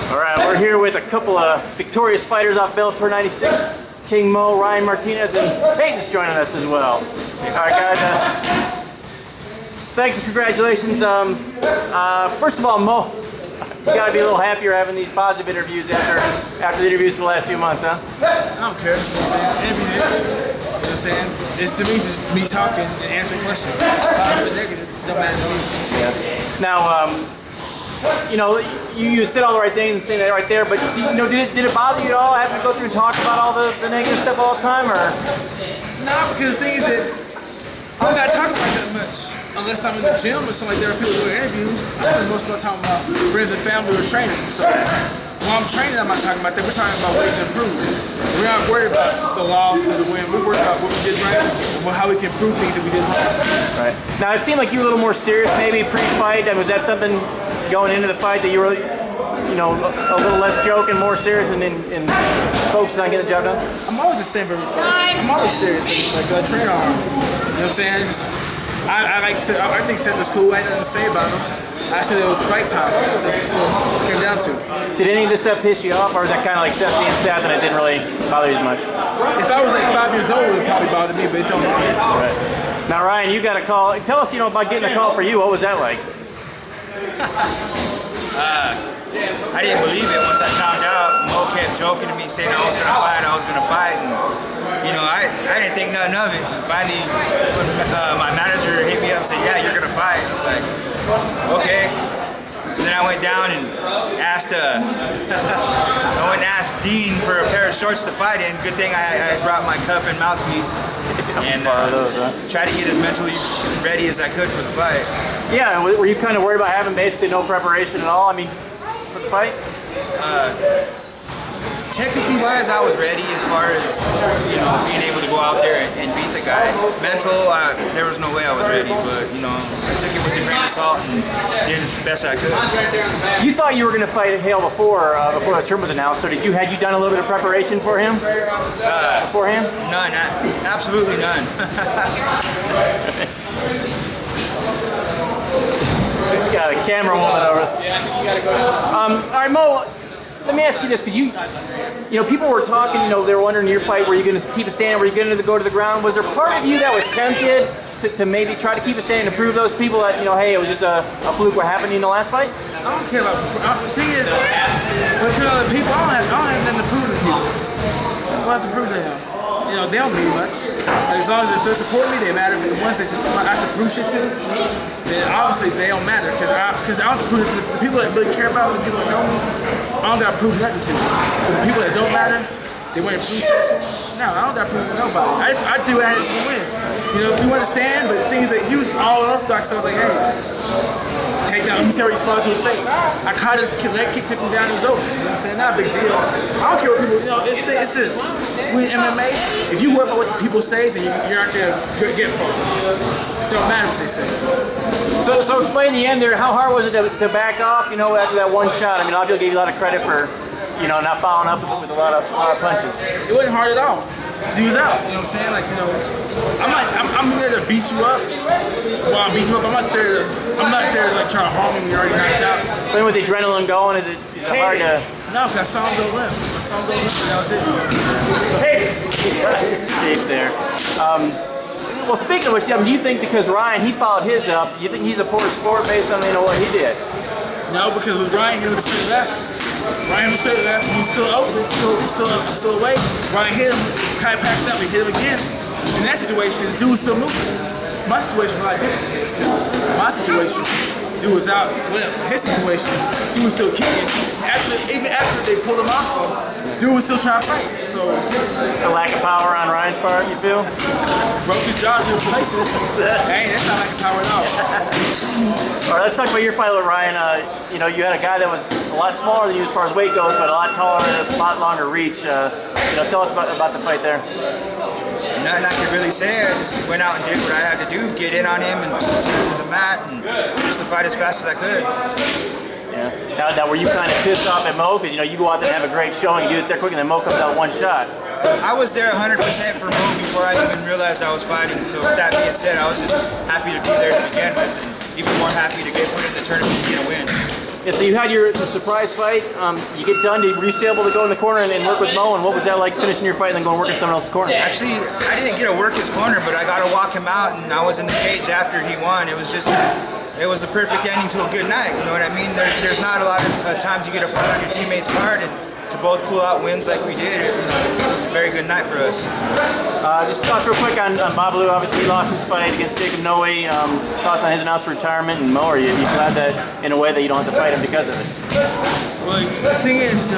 All right, we're here with a couple of victorious fighters off Bellator 96. King Mo, Ryan Martinez, and Peyton's joining us as well. All right, guys. Thanks and congratulations. First of all, Mo, you got to be a little happier having these positive interviews after the interviews for the last few months, huh? I don't care. You know what I'm saying? Interviews, you know what I'm saying? It's to me just me talking and answering questions. Positive and negative, don't matter to me. Yeah. Now, you know, you said all the right things and saying that right there, but you know, did it bother you at all having to go through and talk about all the negative stuff all the time, or? No, because the thing is that I don't gotta talk about that much unless I'm in the gym or something like that. Or people doing interviews. I spend most of my time about friends and family or training. So while I'm training, I'm not talking about that. We're talking about ways to improve. We're not worried about the loss or the win. We're worried about what we did right and how we can improve things that we did wrong. Right. Now it seemed like you were a little more serious, maybe pre-fight. Was that something going into the fight that you were, you know, a little less joking, more serious, and focusing on getting the job done? I'm always the same for every fight. I'm always serious. Like I train hard. You know what I'm saying? I think Seth was cool. I had nothing to say about him. I said it was fight time. That's what it came down to. Did any of this stuff piss you off, or was that kind of like Seth being Seth and it didn't really bother you as much? If I was like 5 years old, it would probably bother me, but it don't bother me. Right. Now, Ryan, you got a call. Tell us, you know, about getting a call for you. What was that like? I didn't believe it once I found out. Mo kept joking to me, saying I was gonna fight, and you know, I didn't think nothing of it. Finally, my manager hit me up and said, "Yeah, you're gonna fight." I was like, "Okay." So then I went down and asked Dean for a pair of shorts to fight in. Good thing I brought my cup and mouthpiece and tried to get as mentally ready as I could for the fight. Yeah, were you kind of worried about having basically no preparation at all? I mean, for the fight? Technically wise, I was ready as far as, you know, being able to go out there and beat the guy. Mental, there was no way I was ready, but, you know, I took it with a grain of salt and did the best I could. You thought you were going to fight Hale before the term was announced, so had you done a little bit of preparation for him beforehand? None, absolutely none. We got a camera woman over. All right, Mo. Let me ask you this, because you know, people were talking, you know, they were wondering in your fight, were you going to keep a stand, were you going to go to the ground? Was there part of you that was tempted to maybe try to keep a stand and prove those people that, you know, hey, it was just a fluke what happened in the last fight? I don't care about, the thing is, when it comes to people, I don't have nothing to prove to people. I don't have to prove to them. You know, they don't mean much. As long as they're supporting me, they matter. But the ones that just I have to prove shit to, then obviously they don't matter. Because I don't have to prove it to the people that really care about me, the people that know me, I don't got to prove nothing to. But the people that don't matter, they want to prove shit to me. No, I don't got to prove it to nobody. I do what I had to win. You know, if you understand, but the thing is that he was all unorthodox, so I was like, hey, take down, let me see how he responds to the fake. I caught his leg kick, took him down, it was over. You know what I'm saying? Not a big deal. I don't care what people, you know, it's we in MMA, if you worry about what the people say, then you're not going to get far. It don't matter what they say. So explain the end there, how hard was it to back off, you know, after that one shot? I mean, a lot of people gave you a lot of credit for, you know, not following up with a lot of punches. It wasn't hard at all. He was out, you know what I'm saying? Like, you know, I'm here to beat you up. While I'm beating you up, I'm not there to like try to harm you when you're already knocked out. When was the adrenaline going? Is it hard to? No, because I saw him go limp. And that was it. Safe there. Well, speaking of which, do you think because Ryan, he followed his up, you think he's a poor sport based on, you know, what he did? No, because with Ryan, he was straight left. Ryan was straight left, he was still open, still away. Ryan hit him, kind of passed up, he hit him again. In that situation, the dude was still moving. My situation was a lot different than his, because my situation, dude was out limp. His situation, he was still kicking. Even after they pulled him off, dude was still trying to fight. So it was different. A lack of power on Ryan's part, you feel? Broke his jaws in places. Hey, that's not lack of power at all. All right, let's talk about your fight with Ryan. You know, you had a guy that was a lot smaller than you as far as weight goes, but a lot taller, a lot longer reach. You know, tell us about the fight there. Nothing I could really say. I just went out and did what I had to do, get in on him and take him to the mat and just to fight as fast as I could. Yeah. Now, were you kind of pissed off at Mo? Because, you know, you go out there and have a great showing, you do it there quick, and then Mo comes out one shot. I was there 100% for Mo before I even realized I was fighting. So with that being said, I was just happy to be there to begin with, and even more happy to get put in the tournament and get a win. Yeah, so you had your surprise fight. You get done. Were you still able to go in the corner and work with Mo? And what was that like finishing your fight and then going work in someone else's corner? Actually, I didn't get to work his corner, but I got to walk him out, and I was in the cage after he won. It was a perfect ending to a good night. You know what I mean? There's not a lot of times you get a fight on your teammate's card, and to both pull out wins like we did, it was a very good night for us. Just thoughts real quick on Babalu. Obviously, he lost his fight against Jacob Noe. Thoughts on his announced retirement, and Mo, are you glad that in a way that you don't have to fight him because of it? Well, the thing is,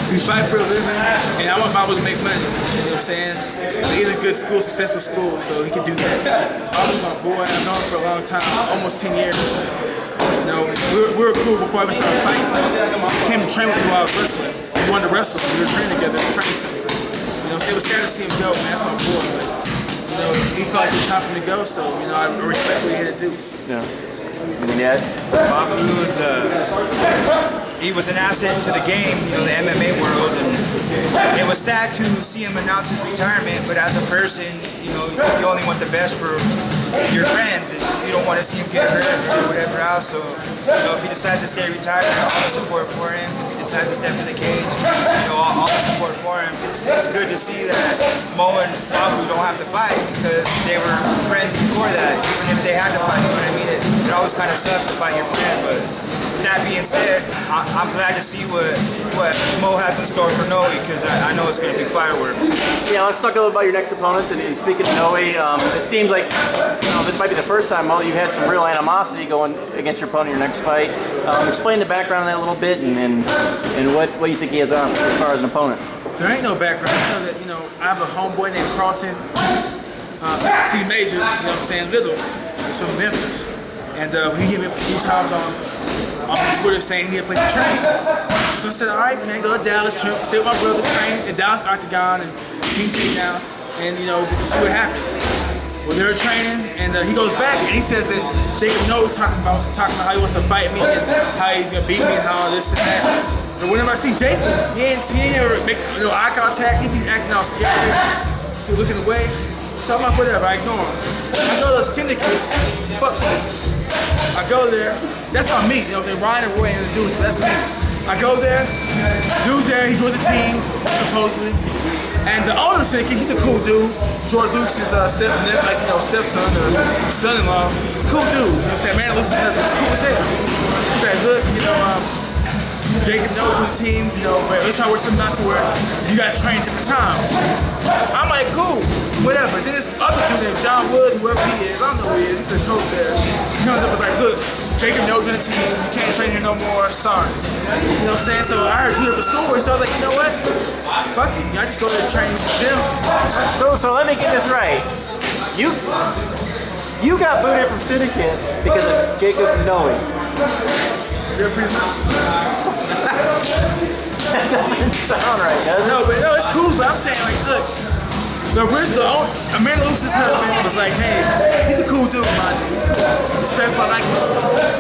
we fight for a living, and I want Babalu to make money. You know what I'm saying? He's in a good school, successful school, so he can do that. Babalu's my boy. I've known him for a long time, almost 10 years. You know, we were cool before I even started fighting. He came to train with me while I was wrestling. He wanted to wrestle. We were training together and training something. You know, so it was sad to see him go, man. That's my boy. But, you know, he felt like it was time for him to go, so, you know, I respect what he had to do. Yeah. Yeah. Babalu he was an asset to the game, you know, the MMA world, and it was sad to see him announce his retirement, but as a person, you know, you only want the best for your friends, and you don't want to see him get hurt or whatever else, so, you know, if he decides to stay retired, all the support for him. If he decides to step in the cage, you know, all the support for him. It's good to see that Mo and Babalu don't have to fight because they were friends before that, even if they had to fight, you know what I mean? It always kind of sucks to fight your friend, but that being said, I'm glad to see what Mo has in store for Noe because I know it's going to be fireworks. Yeah, let's talk a little about your next opponents. And speaking of Noe, it seems like this might be the first time, Mo, you've had some real animosity going against your opponent in your next fight. Explain the background of that a little bit and what you think he has on as far as an opponent. There ain't no background. You know, I have a homeboy named Carlton C. Major, you know what I'm saying, Little. He's from Memphis. And he hit me a few times on Twitter saying he need a place to train. So I said, all right, man, go to Dallas, stay with my brother, train in Dallas Octagon and team down, and you know, to see what happens. Well, they're training, and he goes back and he says that Jacob Noe is talking about how he wants to fight me and how he's gonna beat me and how this and that. But whenever I see Jacob, he ain't ever make eye contact. He be acting all scared. He looking away. So I'm like, whatever, I ignore him. I go to the syndicate, fuck syndicate. I go there, that's not me, you know what I'm saying? Ryan and Roy and the dudes, that's me. I go there, dude's there, he joins the team, supposedly. And the owner of syndicate, he's a cool dude. George Lucas' stepson or son-in-law. He's a cool dude, you know what I'm saying? Man, Lucas' husband, it's cool as hell. He said, look, you know, Jacob Noe to the team, you know, but let's try to work something out to where you guys train different times. I'm like, cool, whatever. Then this other dude named John Wood, whoever he is, I don't know who he is, he's the coach there. He comes up and was like, look, Jacob Noe's on the team, you can't train here no more, sorry. You know what I'm saying? So I heard two different stories, so I was like, you know what? Fuck it, I just go there and train with the gym. So let me get this right. You got booted from Syndicate because of Jacob Noe. Yeah, pretty much. That doesn't sound right, does it? No, it's cool, but I'm saying, like, look, the original owner, Amanda Lucas' husband, was like, hey, he's a cool dude, mind you. Respectful, I like him.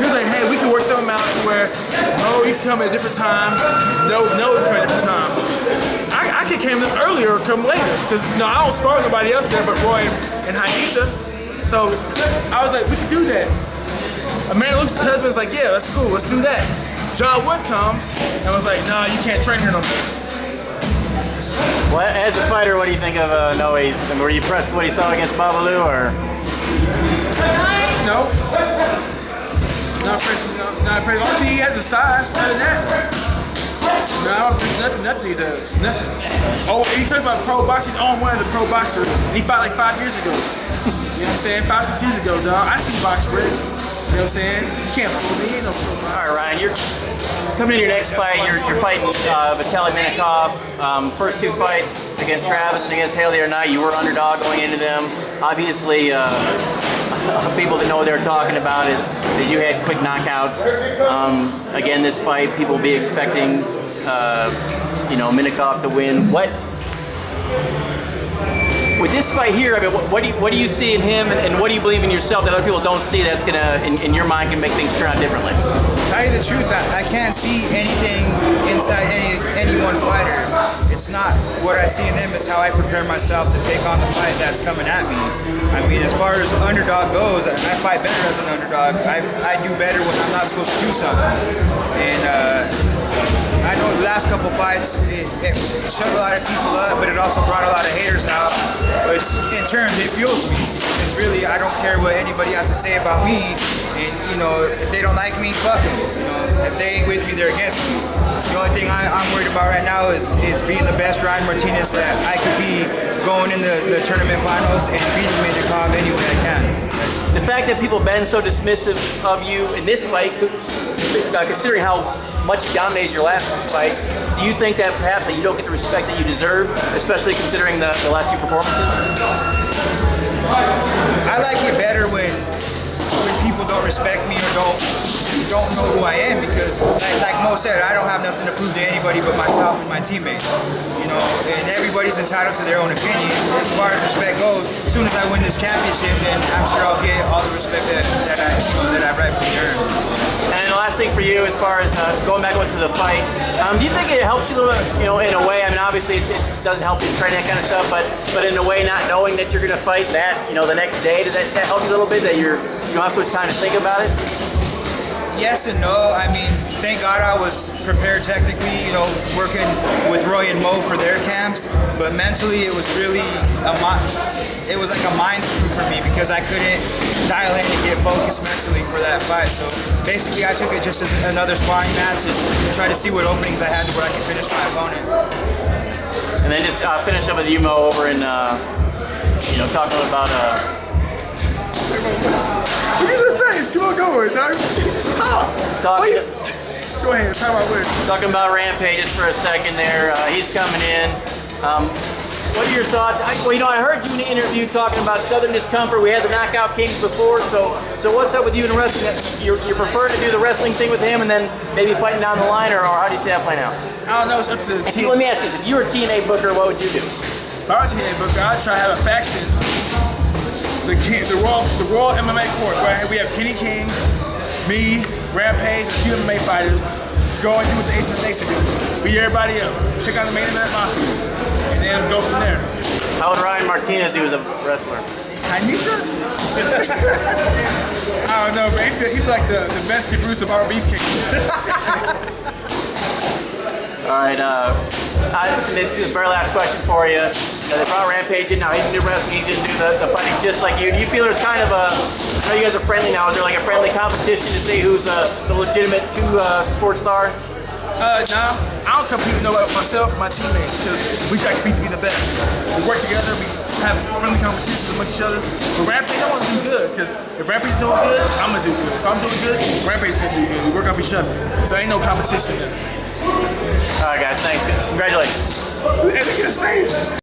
He was like, hey, we can work something out to where, you can come at a different time, no, we can come at a different time. I could come earlier or come later, because, I don't spar with nobody else there but Roy and Hainita. So I was like, we can do that. Amanda Lucas' husband was like, yeah, that's cool, let's do that. John Wood comes and was like, nah, you can't train here no more. Well, as a fighter, what do you think of Noe? Were you impressed with what you saw against Babalu, or? No. Not impressed. Not impressed. Only thing he has is size. Other than that, no, there's nothing he does. Nothing. Oh, he talking about pro boxing. He's on one as a pro boxer, and he fought like 5 years ago. You know what I'm saying? 5-6 years ago, dog. I see box red. You know what I'm saying? You can't fool me. He ain't no pro boxer. All right, Ryan, you're coming in your next fight. You're fighting Vitaly Minakov. First two fights against Travis and against Haley or not, you were underdog going into them. Obviously, people that know what they're talking about is that you had quick knockouts. Again, this fight, people will be expecting, Minakov to win. With this fight here, I mean, what do you see in him, and what do you believe in yourself that other people don't see that's gonna, in your mind, can make things turn out differently? I tell you the truth, I can't see anything inside any one fighter. It's not what I see in them, it's how I prepare myself to take on the fight that's coming at me. I mean, as far as Underdog goes, I fight better as an underdog. I do better when I'm not supposed to do something. And I know the last couple fights, it shut a lot of people up, but it also brought a lot of haters out. But in terms, it fuels me. It's really, I don't care what anybody has to say about me. And, you know, if they don't like me, fuck them. You know, if they ain't with me, they're against me. The only thing I'm worried about right now is being the best Ryan Martinez that I could be going in the tournament finals and beating Minakov any way I can. The fact that people have been so dismissive of you in this fight, considering how much you dominated your last two fights, do you think that perhaps that you don't get the respect that you deserve, especially considering the last two performances? I like it better when people don't respect me or don't know who I am, because like Mo said, I don't have nothing to prove to anybody but myself and my teammates. You know, and everybody's entitled to their own opinion. As far as respect goes, as soon as I win this championship, then I'm sure I'll get all the respect that I rightfully earned. And the last thing for you, as far as going back into the fight, do you think it helps you, you know, in a way? I mean, obviously it doesn't help you train that kind of stuff, but in a way, not knowing that you're going to fight that, you know, the next day, does that help you a little bit that you don't have so much time to think about it? Yes and no. I mean, thank God I was prepared technically, you know, working with Roy and Mo for their camps, but mentally it was really it was like a mind screw for me, because I couldn't dial in and get focused mentally for that fight. So basically I took it just as another sparring match and try to see what openings I had to where I could finish my opponent. And then just finish up with you, Mo, over in, you know, talking about Look at your face. Keep on going, dog. Talk. Go ahead. Talk about what? Talking about Rampage just for a second there. He's coming in. What are your thoughts? Well, you know, I heard you in the interview talking about Southern Discomfort. We had the Knockout Kings before, so what's up with you in wrestling? You prefer to do the wrestling thing with him and then maybe fighting down the line, or how do you see that playing out? I don't know. It's up to the team. Let me ask you this: if you were TNA Booker, what would you do? If I were TNA Booker, I'd try to have a faction. The Raw MMA court, where we have Kenny King, me, Rampage, and a few MMA fighters. Go and do what the Aces and Aces do. Beat everybody up. Check out the main event Mafia. And then go from there. How would Ryan Martinez do as a wrestler? I need to. I don't know, man. He's like the Mexican Bruce of our beefcake. All right, this is the very last question for you. They brought Rampage in, now he can do wrestling, he can do the fighting just like you. Do you feel there's kind of a, I know you guys are friendly now, is there like a friendly competition to see who's the legitimate sports star? No, I don't compete with nobody, myself and my teammates, because we try to compete to be the best. We work together, we have friendly competitions amongst each other. But Rampage, I want to do good, because if Rampage is doing good, I'm going to do good. If I'm doing good, Rampage is going to do good. We work off each other. So ain't no competition there. All right, guys, thanks. Congratulations. Hey, look at his face.